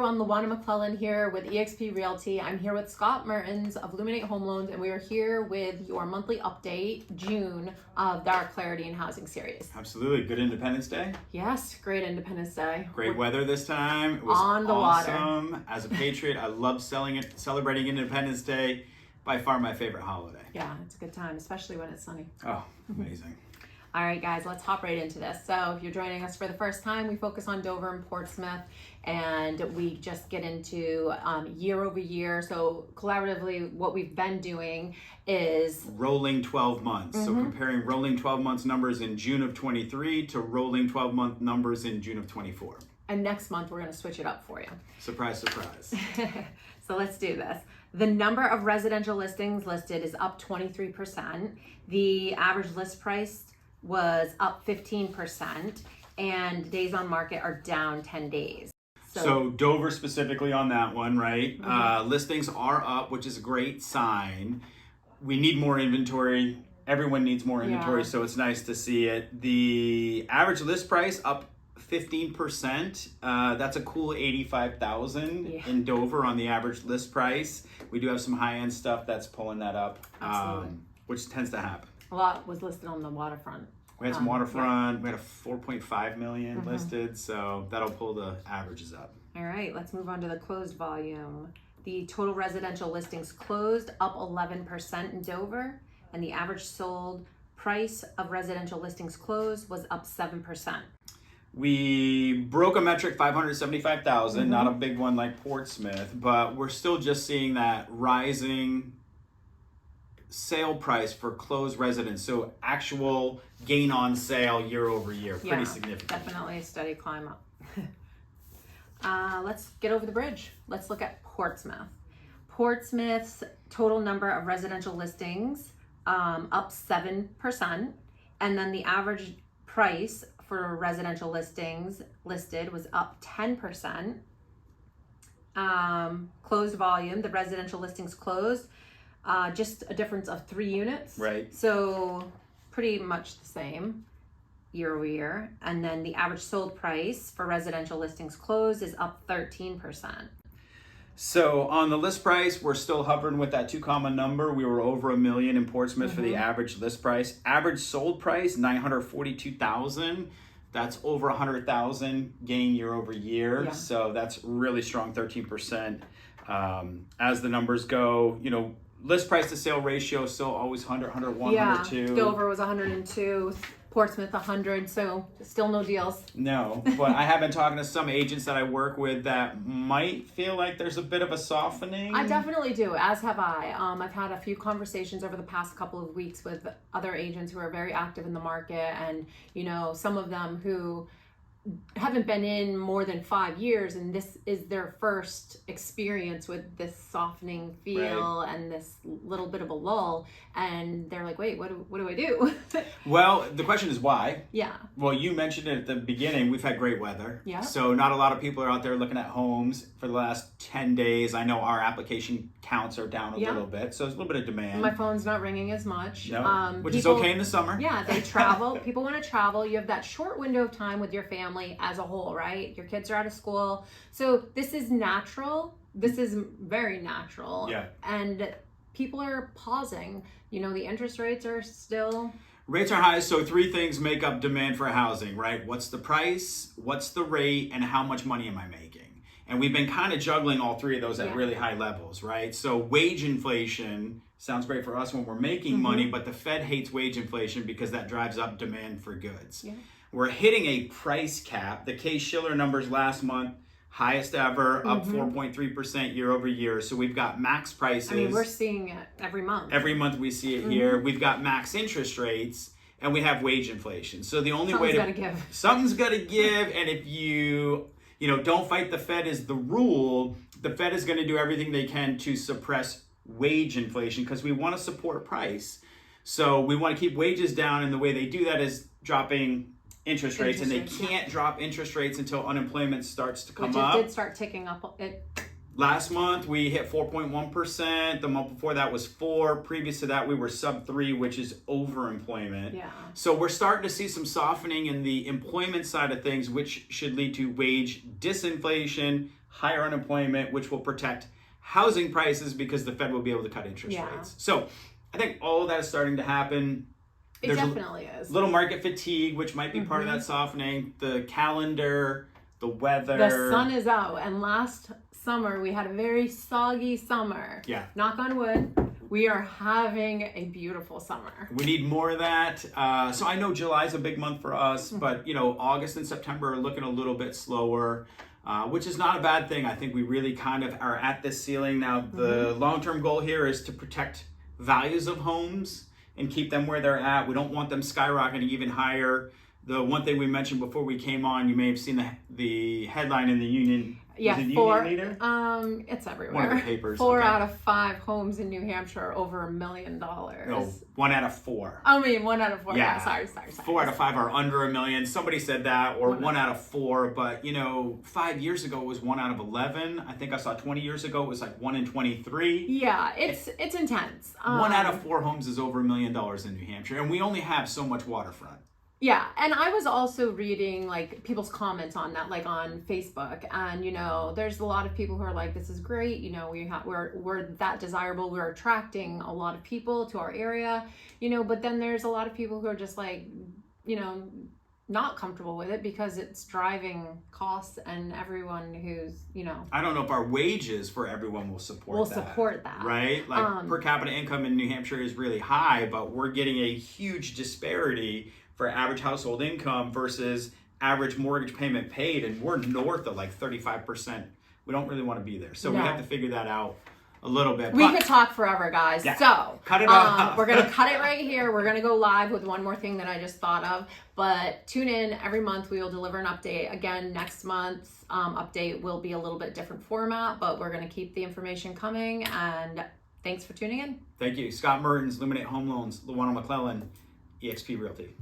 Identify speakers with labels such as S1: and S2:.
S1: everyone, Lawa-Na McClellan here with eXp Realty. I'm here with Scott Mertens of Luminate Home Loans, and we are here with your monthly update, June, of our Clarity in Housing series.
S2: Absolutely. Good Independence Day.
S1: Yes, great Independence Day.
S2: Great weather this time. It was
S1: on the
S2: awesome.
S1: water.
S2: As a patriot, I love celebrating Independence Day. By far my favorite holiday.
S1: Yeah, it's a good time, especially when it's sunny.
S2: Oh, amazing.
S1: All right, guys, let's hop right into this. So if you're joining us for the first time, we focus on Dover and Portsmouth, and we just get into year over year. So collaboratively, what we've been doing is
S2: rolling 12 months. So comparing rolling 12 months numbers in June of 23 to rolling 12-month numbers in June of 24.
S1: And next month, we're going to switch it up for you.
S2: Surprise, surprise.
S1: So let's do this. The number of residential listings listed is up 23%. The average list price was up 15%, and days on market are down 10 days.
S2: So Dover specifically on that one, right? Listings are up, which is a great sign. We need more inventory. Everyone needs more inventory, so it's nice to see it. The average list price up 15%. That's a cool 85,000 in Dover on the average list price. We do have some high-end stuff that's pulling that up, which tends to happen.
S1: A lot was listed on the waterfront.
S2: We had some waterfront. We had a 4.5 million listed, so that'll pull the averages up.
S1: All right, let's move on to the closed volume. The total residential listings closed up 11% in Dover, and the average sold price of residential listings closed was up 7%.
S2: We broke a metric 575,000, not a big one like Portsmouth, but we're still just seeing that rising sale price for closed residents. So actual gain on sale year over year, pretty significant.
S1: Definitely a steady climb up. Let's get over the bridge. Let's look at Portsmouth. Portsmouth's total number of residential listings up 7%, and then the average price for residential listings listed was up 10%. Closed volume, the residential listings closed, just a difference of 3 units.
S2: Right.
S1: So pretty much the same year over year. And then the average sold price for residential listings closed is up 13%.
S2: So on the list price, we're still hovering with that 2 comma number. We were over $1 million in Portsmouth for the average list price. Average sold price, 942,000. That's over 100,000 gain year over year. Yeah. So that's really strong, 13%. As the numbers go, you know, list price to sale ratio still always 100, 101, 102.
S1: Dover was 102. Portsmouth 100, so still no deals.
S2: No, but I have been talking to some agents that I work with that might feel like there's a bit of a softening.
S1: I definitely do, as have I. I've had a few conversations over the past couple of weeks with other agents who are very active in the market, and you know, some of them who haven't been in more than 5 years, and this is their first experience with this softening feel and this little bit of a lull, and they're like, wait, what do I do?
S2: Well, the question is why.
S1: Yeah.
S2: Well, you mentioned it at the beginning. We've had great weather.
S1: Yeah.
S2: So not a lot of people are out there looking at homes for the last 10 days. I know our application counts are down a little bit, so there's a little bit of demand.
S1: My phone's not ringing as much.
S2: No, which is okay in the summer.
S1: Yeah, they travel. People want to travel. You have that short window of time with your family as a whole, right? Your kids are out of school. So this is natural. This is very natural.
S2: Yeah.
S1: And people are pausing. You know, the interest rates are still...
S2: Rates are high, so 3 things make up demand for housing, right? What's the price, what's the rate, and how much money am I making? And we've been kind of juggling all 3 of those at really high levels, right? So wage inflation sounds great for us when we're making money, but the Fed hates wage inflation because that drives up demand for goods. Yeah. We're hitting a price cap. The Case-Shiller numbers last month, highest ever, up 4.3% year over year. So we've got max prices.
S1: I mean, we're seeing it every month.
S2: Every month we see it here. We've got max interest rates, and we have wage inflation. So the only way to... Something's got to give. And if you don't fight the Fed is the rule, the Fed is going to do everything they can to suppress wage inflation because we want to support price. So we want to keep wages down, and the way they do that is dropping interest rates, and they can't drop interest rates until unemployment starts to come up.
S1: Which it did start ticking up.
S2: Last month we hit 4.1%. The month before that was 4%. Previous to that we were sub 3%, which is overemployment.
S1: Yeah.
S2: So we're starting to see some softening in the employment side of things, which should lead to wage disinflation, higher unemployment, which will protect housing prices because the Fed will be able to cut interest rates. So I think all of that is starting to happen.
S1: It definitely is.
S2: Little market fatigue, which might be part of that softening. The calendar, the weather.
S1: The sun is out. And last summer, we had a very soggy summer.
S2: Yeah.
S1: Knock on wood. We are having a beautiful summer.
S2: We need more of that. So I know July's a big month for us, but August and September are looking a little bit slower. Which is not a bad thing. I think we really kind of are at this ceiling. Now, the long-term goal here is to protect values of homes and keep them where they're at. We don't want them skyrocketing even higher. The one thing we mentioned before we came on, you may have seen the headline in the Union.
S1: Yeah,
S2: Union Leader?
S1: It's everywhere.
S2: One of the papers.
S1: 4 out of 5 homes in New Hampshire are over $1 million.
S2: No, 1 out of 4.
S1: I mean, 1 out of 4.
S2: Yeah.
S1: Sorry.
S2: 4 out of 5 are under $1 million. Somebody said that, or 1 out of 4. But 5 years ago it was 1 out of 11. I think I saw 20 years ago it was like 1 in 23.
S1: Yeah, it's intense.
S2: 1 out of 4 homes is over $1 million in New Hampshire, and we only have so much waterfront.
S1: Yeah, and I was also reading like people's comments on that, like on Facebook, and there's a lot of people who are like, "This is great, we're that desirable, we're attracting a lot of people to our area, But then there's a lot of people who are just like, not comfortable with it because it's driving costs, and everyone who's
S2: I don't know if our wages for everyone will support that. Right? Like per capita income in New Hampshire is really high, but we're getting a huge disparity for average household income versus average mortgage payment paid, and we're north of like 35%. We don't really want to be there. So we have to figure that out a little bit.
S1: We could talk forever, guys. Yeah. So
S2: cut it off.
S1: We're going to cut it right here. We're going to go live with one more thing that I just thought of. But tune in every month. We will deliver an update. Again, next month's update will be a little bit different format, but we're going to keep the information coming. And thanks for tuning in.
S2: Thank you. Scott Mertens, Illuminate Home Loans, Lawa-Na McClellan, EXP Realty.